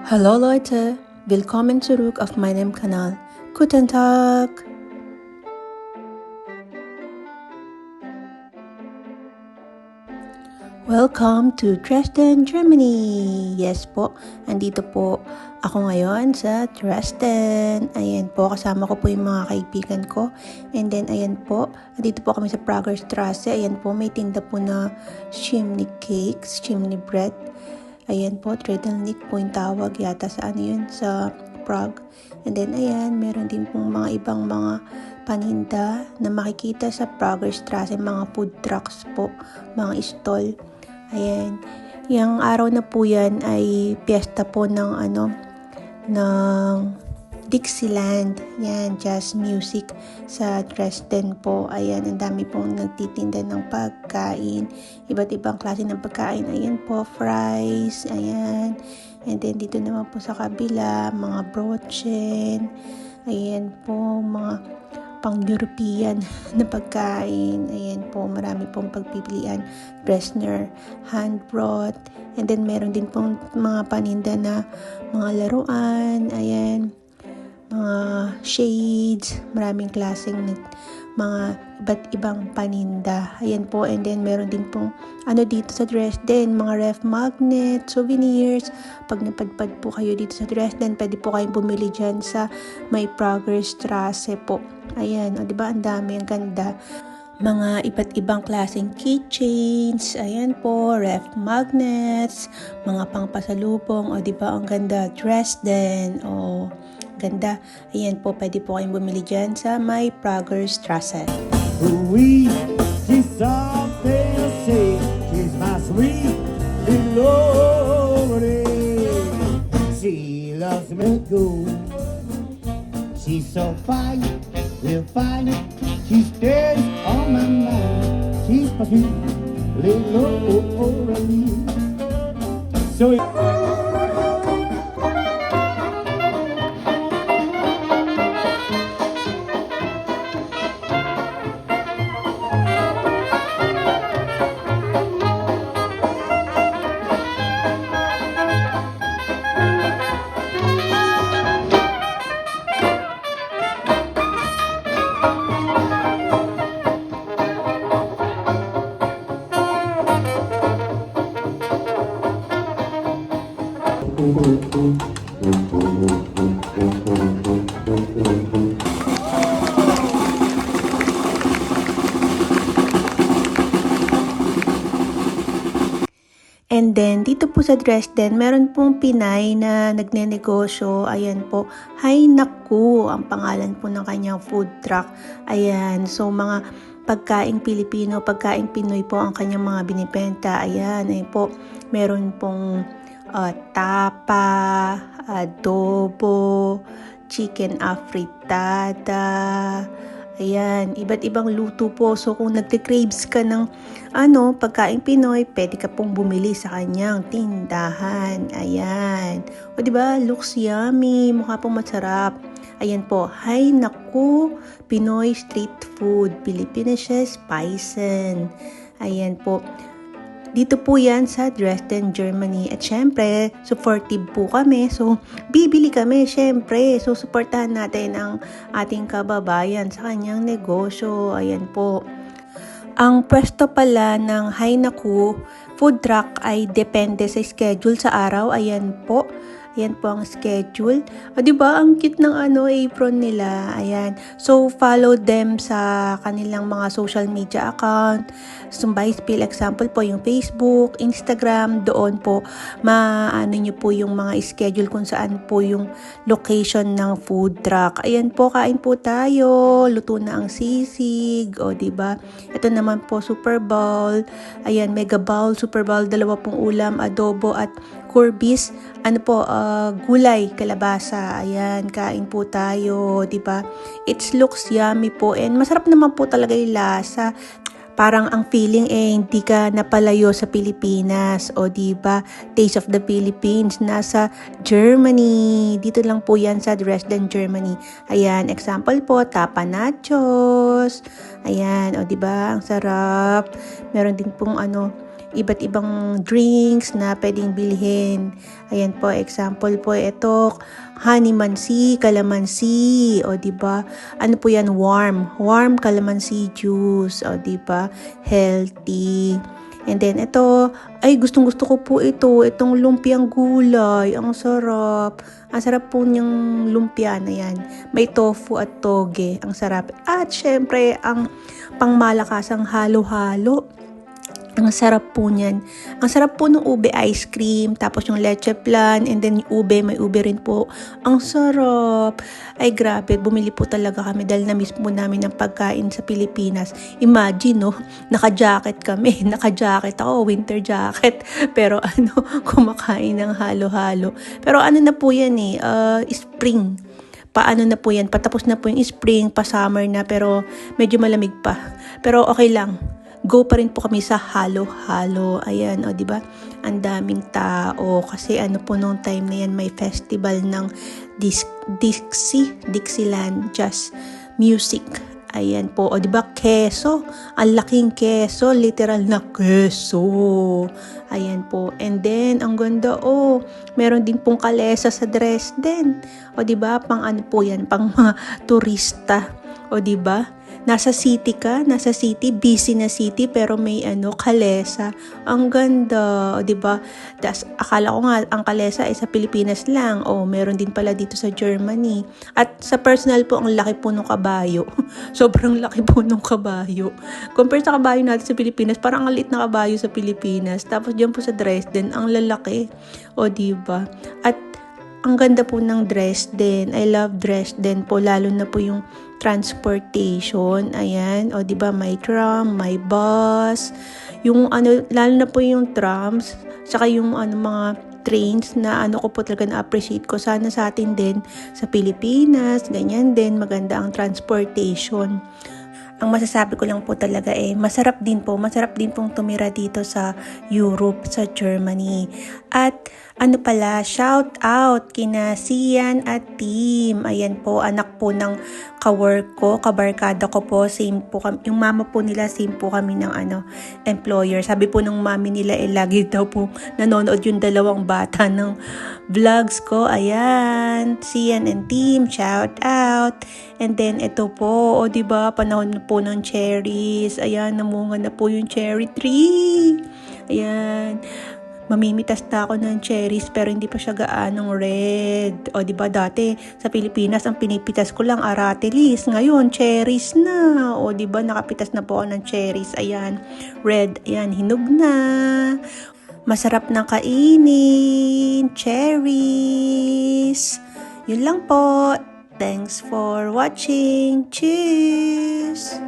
Hallo Leute, willkommen zurück auf meinem Kanal. Guten Tag! Welcome to Dresden, Germany! Yes po, andito po ako ngayon sa Dresden. Ayan po, kasama ko po yung mga kaibigan ko. And then, ayan po, andito po kami sa Pragerstrasse. Ayan po, may tinda po na chimney cakes, chimney bread. Ayan po, Tredelnik po yung tawag yata sa ano yun, sa Prague. And then, ayan, meron din pong mga ibang mga paninda na makikita sa Pragerstrasse, mga food trucks po, mga stall. Ayan, yung araw na po yan ay piyesta po ng ng Dixieland, yan, jazz music sa Dresden po. Ayan, ang dami pong nagtitinda ng pagkain, iba't ibang klase ng pagkain. Ayan po, fries, ayan. And then dito naman po sa kabila, mga broochen, ayan po, mga pang-European na pagkain. Ayan po, marami pong pagpipilian. Bresner, Handbrot, and then meron din pong mga paninda na mga laruan, ayan, mga shades, maraming klaseng mga iba't ibang paninda. Ayan po, and then meron din pong dito sa Dresden, mga ref magnet, souvenirs. Pag napadpad po kayo dito sa Dresden, pwede po kayong bumili dyan sa may Pragerstrasse po. Ayan, o diba, ang dami, ang ganda. Mga iba't ibang klaseng keychains, ayan po, ref magnets, mga pangpasalubong, o diba, ang ganda, Dresden, o ganda. Ayan po, pwede po kayong bumili dyan sa may Pragerstrasse. Oui, she's something to say. She's my sweet Lordy. She loves me good. She's so fine, real fine. She stays on my mind. She's my sweet Lordy. So And then, dito po sa Dresden, meron pong Pinay na nagnenegosyo. Ayan po, Hay Naku, ang pangalan po ng kanyang food truck. Ayan, so mga pagkaing Pilipino, pagkaing Pinoy po ang kanyang mga binibenta. Ayan, ayan po, meron pong tapa, adobo, chicken afritada, ayan, iba't ibang luto po. So kung nagte-craves ka ng pagkain Pinoy, pwede ka pong bumili sa kanyang tindahan. Ayan. O diba, looks yummy, mukha pong masarap. Ayan po, Hay Naku, Pinoy Street Food, Pilipinisches Speisen. Ayan po. Dito po yan sa Dresden, Germany. At syempre, supportive po kami. So, bibili kami syempre. So, supportahan natin ang ating kababayan sa kanyang negosyo. Ayan po. Ang pwesto pala ng Hay Naku food truck ay depende sa schedule sa araw. Ayan po. Ayan po ang schedule. O diba, ang cute ng apron nila. Ayan. So, follow them sa kanilang mga social media account. Spill example po yung Facebook, Instagram, doon po nyo po yung mga schedule kung saan po yung location ng food truck. Ayan po, kain po tayo. Luto na ang sisig. O diba? Ito naman po, Super Bowl. Ayan, Mega Bowl, Super Bowl, 2 pong ulam, adobo at Corbis, gulay, kalabasa. Ayan, kain po tayo, 'di ba? It looks yummy po and masarap naman po talaga 'yung lasa. Parang ang feeling hindi ka napalayo sa Pilipinas, o 'di ba? Taste of the Philippines nasa Germany. Dito lang po 'yan sa Dresden, Germany. Ayan, example po, tapa nachos. Ayan, o 'di ba? Ang sarap. Meron din pong iba't ibang drinks na pwedeng bilhin. Ayan po, example po ito, honey mansi, calamansi, o di ba? Ano po yan? Warm calamansi juice, o di ba? Healthy. And then ito, ay gustong-gusto ko po itong lumpiang gulay. Ang sarap. Ang sarap po niyang lumpia na yan. May tofu at toge. Ang sarap. At syempre, ang pangmalakasang halo-halo. Ang sarap po niyan. Ang sarap po ng ube ice cream, tapos yung leche flan, and then yung ube, may ube rin po. Ang sarap. Ay grabe, bumili po talaga kami dahil na-miss po namin ng pagkain sa Pilipinas. Imagine, no, naka-jacket kami. Naka-jacket ako, winter jacket. Pero kumakain ng halo-halo. Pero ano na po yan spring. Paano na po yan? Patapos na po yung spring, pa-summer na, pero medyo malamig pa. Pero okay lang. Go pa rin po kami sa halo-halo. Ayan, o diba? Ang daming tao. Kasi ano po nung time na yan, may festival ng Dixieland Jazz Music. Ayan po, o diba? Keso. Ang laking keso. Literal na keso. Ayan po. And then, ang ganda, meron din pong kalesa sa Dresden. O diba? Pang ano po yan? Pang mga turista. O diba? Nasa city ka, busy na city, pero may kalesa. Ang ganda, o diba? Das, akala ko nga, ang kalesa ay sa Pilipinas lang. Meron din pala dito sa Germany. At sa personal po, ang laki po ng kabayo. Sobrang laki po ng kabayo. Compare sa kabayo natin sa Pilipinas, parang ang liit na kabayo sa Pilipinas. Tapos dyan po sa Dresden, ang lalaki. O diba? At ang ganda po ng Dresden. I love Dresden po, lalo na po yung transportation. Ayan, o diba, may tram, may bus. Yung lalo na po yung trams, saka yung mga trains na ko po talaga na-appreciate ko. Sana sa atin din sa Pilipinas, ganyan din, maganda ang transportation. Ang masasabi ko lang po talaga masarap din pong tumira dito sa Europe, sa Germany. At shout out kina Sian at Team. Ayan po, anak po ng ka-work ko, kabarkada ko po, same po kami. Yung mama po nila, same po kami ng employer. Sabi po ng mami nila, lagi daw po nanonood yung dalawang bata ng vlogs ko. Ayan, Sian and Team, shout out. And then ito po, diba, panahon na po ng cherries. Ayan, namunga na po yung cherry tree. Ayan, mamimitas na ako ng cherries pero hindi pa siya gaanong red. O diba dati sa Pilipinas ang pinipitas ko lang aratilis. Ngayon cherries na. O diba nakapitas na po ako ng cherries. Ayan, red. Ayan, hinog na. Masarap na kainin. Cherries. Yun lang po. Thanks for watching. Cheers!